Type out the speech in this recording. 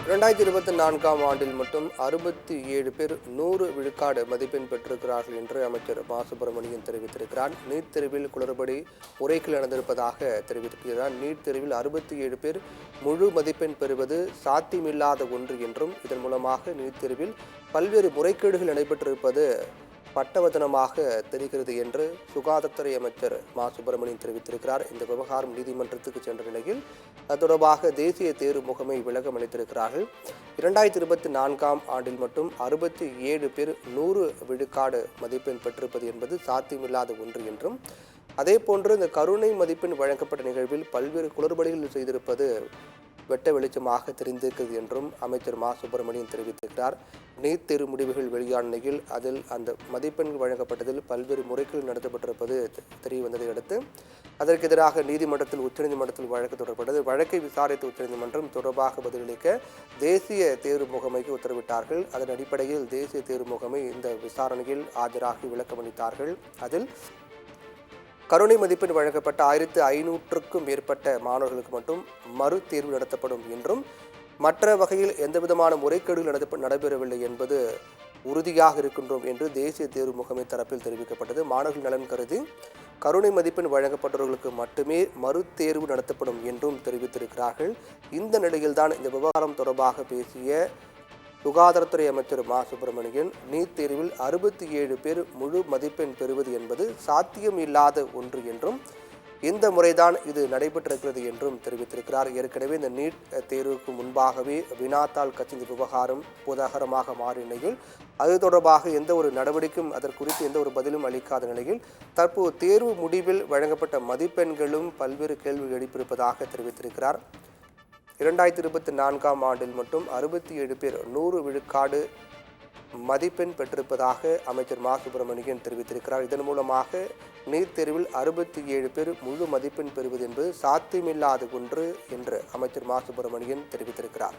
2024ஆம் ஆண்டில் மட்டும் 67 பேர் 100 விழுக்காடு மதிப்பெண் பெற்றிருக்கிறார்கள் என்று அமைச்சர் மா. சுப்பிரமணியன் தெரிவித்திருக்கிறார். நீட் தேர்வில் குளறுபடி முறைகள் நடந்திருப்பதாக தெரிவித்திருக்கிறார். நீட் தேர்வில் 67 பேர் முழு மதிப்பெண் பெறுவது சாத்தியமில்லாத ஒன்று என்றும், இதன் மூலமாக நீட் தேர்வில் பல்வேறு முறைகேடுகள் நடைபெற்றிருப்பது பட்டவதனமாக தெரிகிறது என்று சுகாதாரத்துறை அமைச்சர் மா. சுப்பிரமணியன் தெரிவித்திருக்கிறார். இந்த விவகாரம் நீதிமன்றத்துக்கு சென்ற நிலையில் அது தொடர்பாக தேசிய தேர்வு முகமை விளக்கம் அளித்திருக்கிறார்கள். 2024ஆம் ஆண்டில் மட்டும் 67 பேர் 100 விழுக்காடு மதிப்பெண் பெற்றிருப்பது என்பது சாத்தியமில்லாத ஒன்று என்றும், அதேபோன்று இந்த கருணை மதிப்பெண் வழங்கப்பட்ட நிகழ்வில் பல்வேறு குளறுபடிகள் செய்திருப்பது வெட்ட வெளிச்சமாக தெரிந்திருக்கிறது என்றும் அமைச்சர் மா. சுப்பிரமணியன் தெரிவித்திருக்கிறார். நீட் தேர்வு முடிவுகள் வெளியான நிலையில் அதில் அந்த மதிப்பெண்கள் வழங்கப்பட்டதில் பல்வேறு முறைகள் நடத்தப்பட்டிருப்பது தெரிய வந்ததை அடுத்து அதற்கு எதிராக உச்சநீதிமன்றத்தில் வழக்கு தொடரப்பட்டது. வழக்கை விசாரித்த உச்சநீதிமன்றம் தொடர்பாக பதிலளிக்க தேசிய தேர்வு முகமைக்கு உத்தரவிட்டார்கள். அதன் அடிப்படையில் தேசிய தேர்வு முகமை இந்த விசாரணையில் ஆஜராகி விளக்கம் அளித்தார்கள். அதில் கருணை மதிப்பெண் வழங்கப்பட்ட 1500க்கும் மேற்பட்ட மாணவர்களுக்கு மட்டும் மறு தேர்வு நடத்தப்படும் என்றும், மற்ற வகையில் எந்தவிதமான முறைகேடுகள் நடைபெறவில்லை என்பது உறுதியாக இருக்கின்றோம் என்று தேசிய தேர்வு முகமை தரப்பில் தெரிவிக்கப்பட்டது. மாணவர்கள் நலன் கருதி கருணை மதிப்பெண் வழங்கப்பட்டவர்களுக்கு மட்டுமே மறு தேர்வு நடத்தப்படும் என்றும் தெரிவித்திருக்கிறார்கள். இந்த நிலையில்தான் இந்த விவகாரம் தொடர்பாக பேசிய சுகாதாரத்துறை அமைச்சர் மா. சுப்பிரமணியன், நீட் தேர்வில் 67 பேர் முழு மதிப்பெண் பெறுவது என்பது சாத்தியம் இல்லாத ஒன்று என்றும், இந்த முறைதான் இது நடைபெற்றிருக்கிறது என்றும் தெரிவித்திருக்கிறார். ஏற்கனவே இந்த நீட் தேர்வுக்கு முன்பாகவே வினாத்தாள் கசிந்த விவகாரம் புதாகரமாக மாறிய நிலையில் அது தொடர்பாக எந்த ஒரு நடவடிக்கையும் அதற்குறித்து எந்த ஒரு பதிலும் அளிக்காத நிலையில் தற்போது தேர்வு முடிவில் வழங்கப்பட்ட மதிப்பெண்களும் பல்வேறு கேள்வி எழுப்பியிருப்பதாக தெரிவித்திருக்கிறார். 2024ஆம் ஆண்டில் மட்டும் 67 பேர் 100 விழுக்காடு மதிப்பெண் பெற்றிருப்பதாக அமைச்சர் மா. சுப்பிரமணியன் தெரிவித்திருக்கிறார். இதன் மூலமாக நீட் தேர்வில் 67 பேர் முழு மதிப்பெண் பெறுவது என்பது சாத்தியமில்லாத ஒன்று என்று அமைச்சர் மா. சுப்பிரமணியன் தெரிவித்திருக்கிறார்.